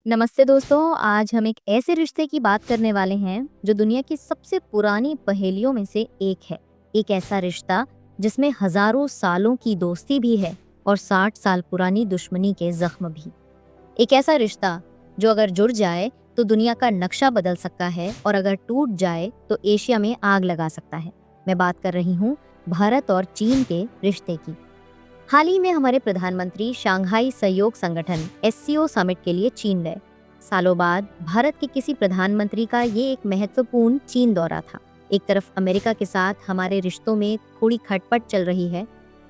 नमस्ते दोस्तों। आज हम एक ऐसे रिश्ते की बात करने वाले हैं जो दुनिया की सबसे पुरानी पहेलियों में से एक है। एक ऐसा रिश्ता जिसमें हजारों सालों की दोस्ती भी है और 60 साल पुरानी दुश्मनी के जख्म भी। एक ऐसा रिश्ता जो अगर जुड़ जाए तो दुनिया का नक्शा बदल सकता है और अगर टूट जाए तो एशिया में आग लगा सकता है। मैं बात कर रही हूँ भारत और चीन के रिश्ते की। हाल ही में हमारे प्रधानमंत्री शंघाई सहयोग संगठन एससीओ समिट के लिए चीन गए। सालों बाद भारत के किसी प्रधानमंत्री का ये एक महत्वपूर्ण चीन दौरा था। एक तरफ अमेरिका के साथ हमारे रिश्तों में थोड़ी खटपट चल रही है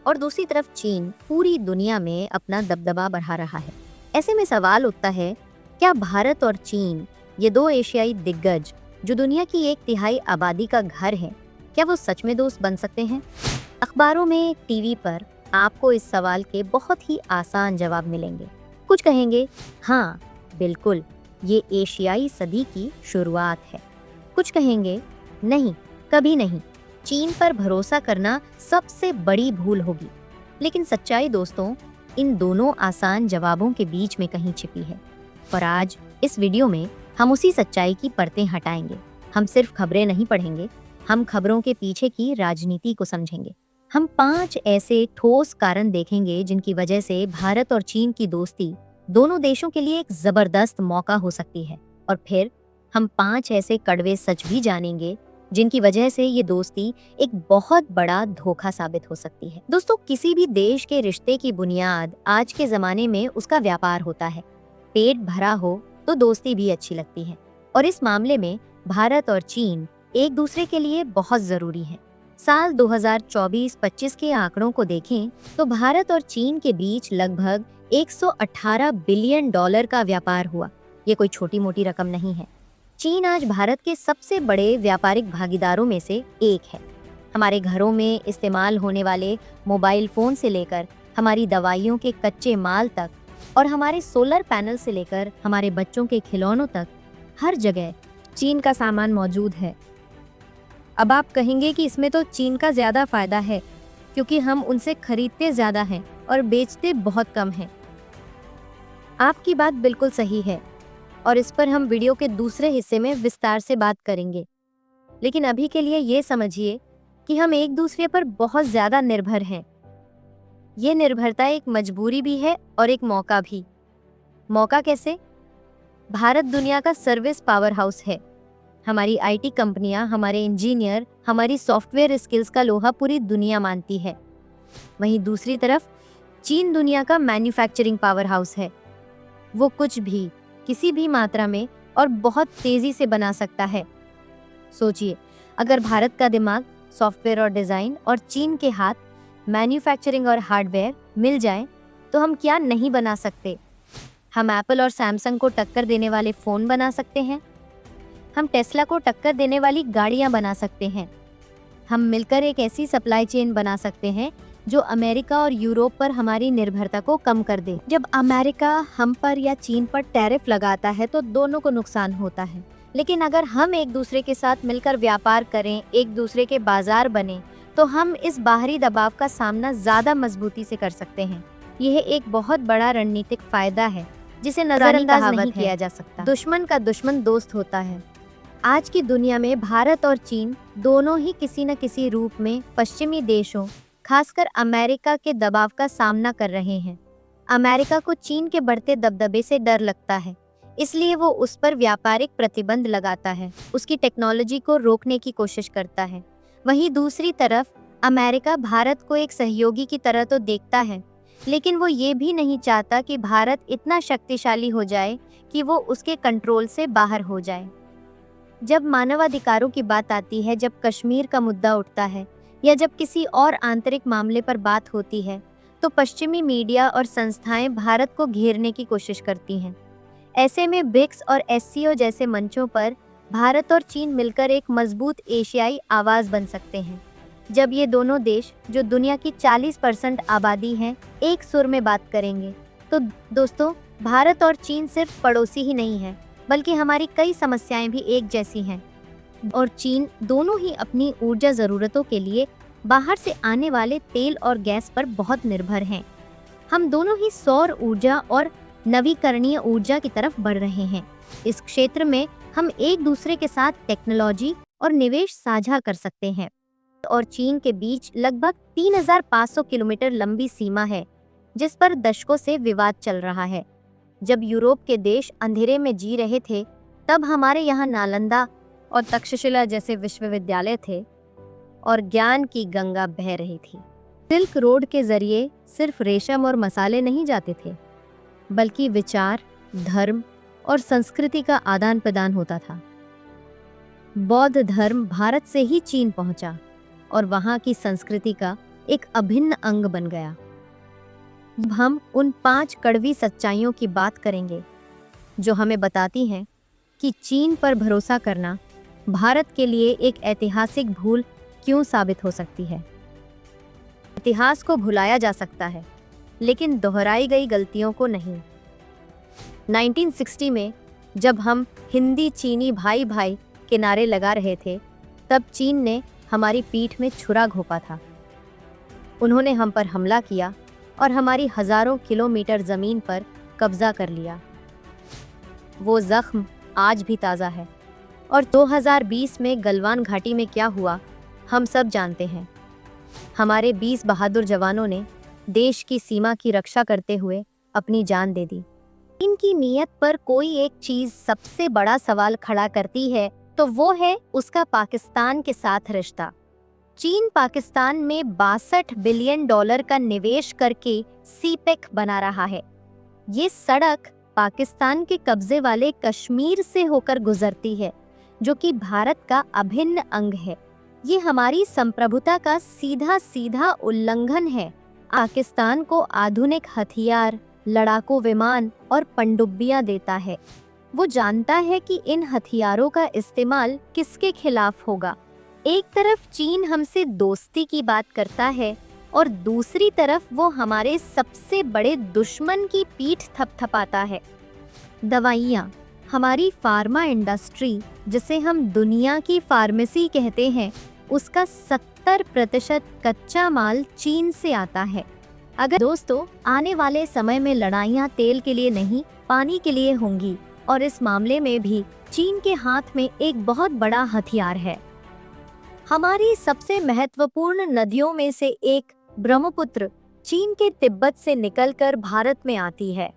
और दूसरी तरफ चीन पूरी दुनिया में अपना दबदबा बढ़ा रहा है। ऐसे में सवाल उठता है, क्या भारत और चीन, ये दो एशियाई दिग्गज जो दुनिया की 1/3 आबादी का घर है, क्या वो सच में दोस्त बन सकते हैं? अखबारों में, टीवी पर आपको इस सवाल के बहुत ही आसान जवाब मिलेंगे। कुछ कहेंगे हाँ बिल्कुल, ये एशियाई सदी की शुरुआत है। कुछ कहेंगे नहीं, कभी नहीं, चीन पर भरोसा करना सबसे बड़ी भूल होगी। लेकिन सच्चाई दोस्तों, इन दोनों आसान जवाबों के बीच में कहीं छिपी है। और आज इस वीडियो में हम उसी सच्चाई की परतें हटाएंगे। हम सिर्फ खबरें नहीं पढ़ेंगे, हम खबरों के पीछे की राजनीति को समझेंगे। हम 5 ऐसे ठोस कारण देखेंगे जिनकी वजह से भारत और चीन की दोस्ती दोनों देशों के लिए एक जबरदस्त मौका हो सकती है। और फिर हम 5 ऐसे कड़वे सच भी जानेंगे जिनकी वजह से ये दोस्ती एक बहुत बड़ा धोखा साबित हो सकती है। दोस्तों, किसी भी देश के रिश्ते की बुनियाद आज के जमाने में उसका व्यापार होता है। पेट भरा हो तो दोस्ती भी अच्छी लगती है, और इस मामले में भारत और चीन एक दूसरे के लिए बहुत जरूरी है। साल 2024-25 के आंकड़ों को देखें तो भारत और चीन के बीच लगभग 118 बिलियन डॉलर का व्यापार हुआ। ये कोई छोटी मोटी रकम नहीं है। चीन आज भारत के सबसे बड़े व्यापारिक भागीदारों में से एक है। हमारे घरों में इस्तेमाल होने वाले मोबाइल फोन से लेकर हमारी दवाइयों के कच्चे माल तक, और हमारे सोलर पैनल से लेकर हमारे बच्चों के खिलौनों तक, हर जगह चीन का सामान मौजूद है। अब आप कहेंगे कि इसमें तो चीन का ज़्यादा फायदा है क्योंकि हम उनसे खरीदते ज़्यादा हैं और बेचते बहुत कम हैं। आपकी बात बिल्कुल सही है और इस पर हम वीडियो के दूसरे हिस्से में विस्तार से बात करेंगे। लेकिन अभी के लिए ये समझिए कि हम एक दूसरे पर बहुत ज़्यादा निर्भर हैं। ये निर्भरता एक मजबूरी भी है और एक मौका भी। मौका कैसे? भारत दुनिया का सर्विस पावर हाउस है। हमारी आईटी कंपनियां, हमारे इंजीनियर, हमारी सॉफ्टवेयर स्किल्स का लोहा पूरी दुनिया मानती है। वहीं दूसरी तरफ चीन दुनिया का मैन्युफैक्चरिंग पावर हाउस है। वो कुछ भी, किसी भी मात्रा में और बहुत तेजी से बना सकता है। सोचिए, अगर भारत का दिमाग, सॉफ्टवेयर और डिजाइन, और चीन के हाथ मैन्युफैक्चरिंग और हार्डवेयर मिल जाए तो हम क्या नहीं बना सकते। हम एप्पल और सैमसंग को टक्कर देने वाले फोन बना सकते हैं। हम टेस्ला को टक्कर देने वाली गाड़ियां बना सकते हैं। हम मिलकर एक ऐसी सप्लाई चेन बना सकते हैं जो अमेरिका और यूरोप पर हमारी निर्भरता को कम कर दे। जब अमेरिका हम पर या चीन पर टैरिफ लगाता है तो दोनों को नुकसान होता है। लेकिन अगर हम एक दूसरे के साथ मिलकर व्यापार करें, एक दूसरे के बाजार बने, तो हम इस बाहरी दबाव का सामना ज्यादा मजबूती से कर सकते हैं। यह एक बहुत बड़ा रणनीतिक फायदा है जिसे नजरअंदाज नहीं किया जा सकता। दुश्मन का दुश्मन दोस्त होता है। आज की दुनिया में भारत और चीन दोनों ही किसी न किसी रूप में पश्चिमी देशों, खासकर अमेरिका के दबाव का सामना कर रहे हैं। अमेरिका को चीन के बढ़ते दबदबे से डर लगता है, इसलिए वो उस पर व्यापारिक प्रतिबंध लगाता है, उसकी टेक्नोलॉजी को रोकने की कोशिश करता है। वहीं दूसरी तरफ अमेरिका भारत को एक सहयोगी की तरह तो देखता है, लेकिन वो ये भी नहीं चाहता कि भारत इतना शक्तिशाली हो जाए कि वो उसके कंट्रोल से बाहर हो जाए। जब मानवाधिकारों की बात आती है, जब कश्मीर का मुद्दा उठता है, या जब किसी और आंतरिक मामले पर बात होती है, तो पश्चिमी मीडिया और संस्थाएं भारत को घेरने की कोशिश करती हैं। ऐसे में ब्रिक्स और एससीओ जैसे मंचों पर भारत और चीन मिलकर एक मजबूत एशियाई आवाज बन सकते हैं। जब ये दोनों देश, जो दुनिया की 40% आबादी हैं, एक सुर में बात करेंगे, तो दोस्तों, भारत और चीन सिर्फ पड़ोसी ही नहीं है, बल्कि हमारी कई समस्याएं भी एक जैसी हैं। और चीन दोनों ही अपनी ऊर्जा ज़रूरतों के लिए बाहर से आने वाले तेल और गैस पर बहुत निर्भर हैं। हम दोनों ही सौर ऊर्जा और नवीकरणीय ऊर्जा की तरफ बढ़ रहे हैं। इस क्षेत्र में हम एक दूसरे के साथ टेक्नोलॉजी और निवेश साझा कर सकते हैं। और चीन के बीच लगभग 3,500 किलोमीटर लंबी सीमा है, जिस पर दशकों से विवाद चल रहा है। जब यूरोप के देश अंधेरे में जी रहे थे, तब हमारे यहाँ नालंदा और तक्षशिला जैसे विश्वविद्यालय थे और ज्ञान की गंगा बह रही थी। सिल्क रोड के जरिए सिर्फ रेशम और मसाले नहीं जाते थे, बल्कि विचार, धर्म और संस्कृति का आदान प्रदान होता था। बौद्ध धर्म भारत से ही चीन पहुंचा और वहां की संस्कृति का एक अभिन्न अंग बन गया। अब हम उन 5 कड़वी सच्चाइयों की बात करेंगे जो हमें बताती हैं कि चीन पर भरोसा करना भारत के लिए एक ऐतिहासिक भूल क्यों साबित हो सकती है। इतिहास को भुलाया जा सकता है, लेकिन दोहराई गई गलतियों को नहीं। 1960 में जब हम हिंदी चीनी भाई भाई के नारे लगा रहे थे, तब चीन ने हमारी पीठ में छुरा घोंपा था। उन्होंने हम पर हमला किया और हमारी हजारों किलोमीटर जमीन पर कब्जा कर लिया। वो जख्म आज भी ताज़ा है। और 2020 में गलवान घाटी में क्या हुआ, हम सब जानते हैं। हमारे 20 बहादुर जवानों ने देश की सीमा की रक्षा करते हुए अपनी जान दे दी। इनकी नीयत पर कोई एक चीज सबसे बड़ा सवाल खड़ा करती है, तो वो है उसका पाकिस्तान के साथ रिश्ता। चीन पाकिस्तान में $62 बिलियन का निवेश करके सीपेक बना रहा है। ये सड़क पाकिस्तान के कब्जे वाले कश्मीर से होकर गुजरती है, जो कि भारत का अभिन्न अंग है। ये हमारी संप्रभुता का सीधा सीधा उल्लंघन है। पाकिस्तान को आधुनिक हथियार, लड़ाकू विमान और पनडुब्बियां देता है। वो जानता है कि इन हथियारों का इस्तेमाल किसके खिलाफ होगा। एक तरफ चीन हमसे दोस्ती की बात करता है और दूसरी तरफ वो हमारे सबसे बड़े दुश्मन की पीठ थपथपाता है। दवाइयाँ, हमारी फार्मा इंडस्ट्री, जिसे हम दुनिया की फार्मेसी कहते हैं, उसका 70% कच्चा माल चीन से आता है। अगर दोस्तों, आने वाले समय में लड़ाइयाँ तेल के लिए नहीं, पानी के लिए होंगी, और इस मामले में भी चीन के हाथ में एक बहुत बड़ा हथियार है। हमारी सबसे महत्वपूर्ण नदियों में से एक ब्रह्मपुत्र चीन के तिब्बत से निकलकर भारत में आती है।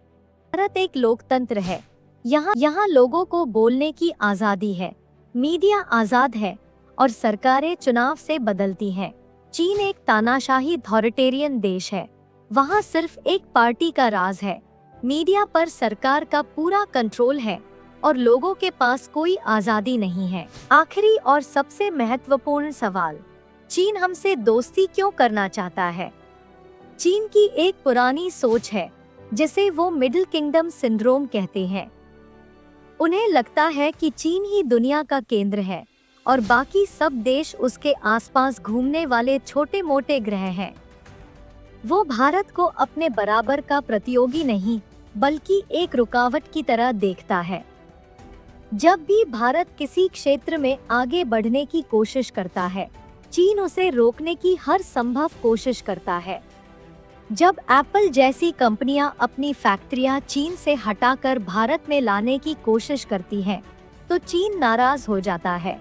भारत एक लोकतंत्र है। यहाँ लोगों को बोलने की आज़ादी है, मीडिया आज़ाद है और सरकारें चुनाव से बदलती हैं। चीन एक तानाशाही अथॉरिटेरियन देश है। वहाँ सिर्फ एक पार्टी का राज है, मीडिया पर सरकार का पूरा कंट्रोल है और लोगों के पास कोई आज़ादी नहीं है। आखिरी और सबसे महत्वपूर्ण सवाल, चीन हमसे दोस्ती क्यों करना चाहता है? चीन की एक पुरानी सोच है, जिसे वो मिडिल किंगडम सिंड्रोम कहते हैं। उन्हें लगता है कि चीन ही दुनिया का केंद्र है और बाकी सब देश उसके आसपास घूमने वाले छोटे मोटे ग्रह हैं। वो भारत को अपने बराबर का प्रतियोगी नहीं, बल्कि एक रुकावट की तरह देखता है। जब भी भारत किसी क्षेत्र में आगे बढ़ने की कोशिश करता है, चीन उसे रोकने की हर संभव कोशिश करता है। जब एप्पल जैसी कंपनियां अपनी फैक्ट्रियां चीन से हटाकर भारत में लाने की कोशिश करती हैं, तो चीन नाराज हो जाता है।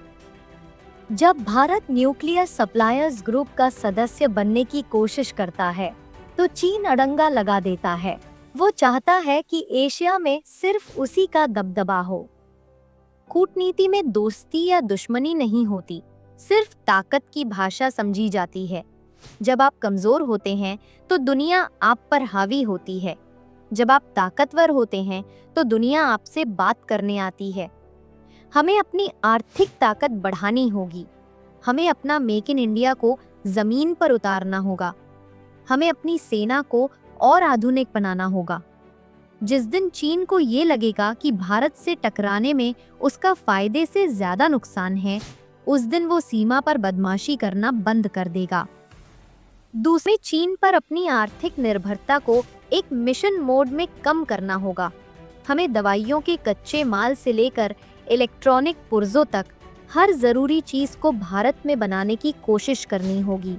जब भारत न्यूक्लियर सप्लायर्स ग्रुप का सदस्य बनने की कोशिश करता है, तो चीन अड़ंगा लगा देता है। वो चाहता है कि एशिया में सिर्फ उसी का दबदबा हो। कूटनीति में दोस्ती या दुश्मनी नहीं होती, सिर्फ ताकत की भाषा समझी जाती है। जब आप कमजोर होते हैं तो दुनिया आप पर हावी होती है। जब आप ताकतवर होते हैं तो दुनिया आपसे बात करने आती है। हमें अपनी आर्थिक ताकत बढ़ानी होगी। हमें अपना मेक इन इंडिया को जमीन पर उतारना होगा। हमें अपनी सेना को और आधुनिक बनाना होगा। जिस दिन चीन को ये लगेगा कि भारत से टकराने में उसका फायदे से ज्यादा नुकसान है, उस दिन वो सीमा पर बदमाशी करना बंद कर देगा। दूसरे, चीन पर अपनी आर्थिक निर्भरता को एक मिशन मोड में कम करना होगा। हमें दवाइयों के कच्चे माल से लेकर इलेक्ट्रॉनिक पुर्जों तक हर जरूरी चीज को भारत में बनाने की कोशिश करनी होगी।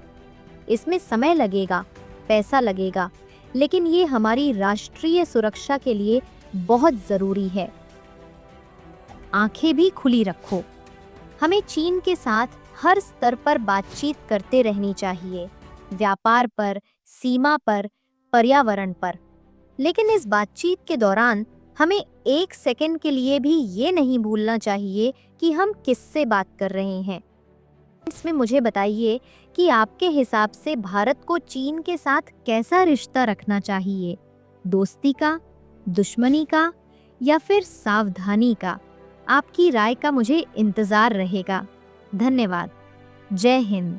इसमें समय लगेगा, पैसा लगेगा, लेकिन ये हमारी राष्ट्रीय सुरक्षा के लिए बहुत जरूरी है। आंखें भी खुली रखो। हमें चीन के साथ हर स्तर पर बातचीत करते रहनी चाहिए, व्यापार पर, सीमा पर, पर्यावरण पर। लेकिन इस बातचीत के दौरान हमें एक सेकंड के लिए भी ये नहीं भूलना चाहिए कि हम किससे बात कर रहे हैं। इसमें मुझे बताइए कि आपके हिसाब से भारत को चीन के साथ कैसा रिश्ता रखना चाहिए? दोस्ती का, दुश्मनी का या फिर सावधानी का? आपकी राय का मुझे इंतजार रहेगा। धन्यवाद। जय हिंद।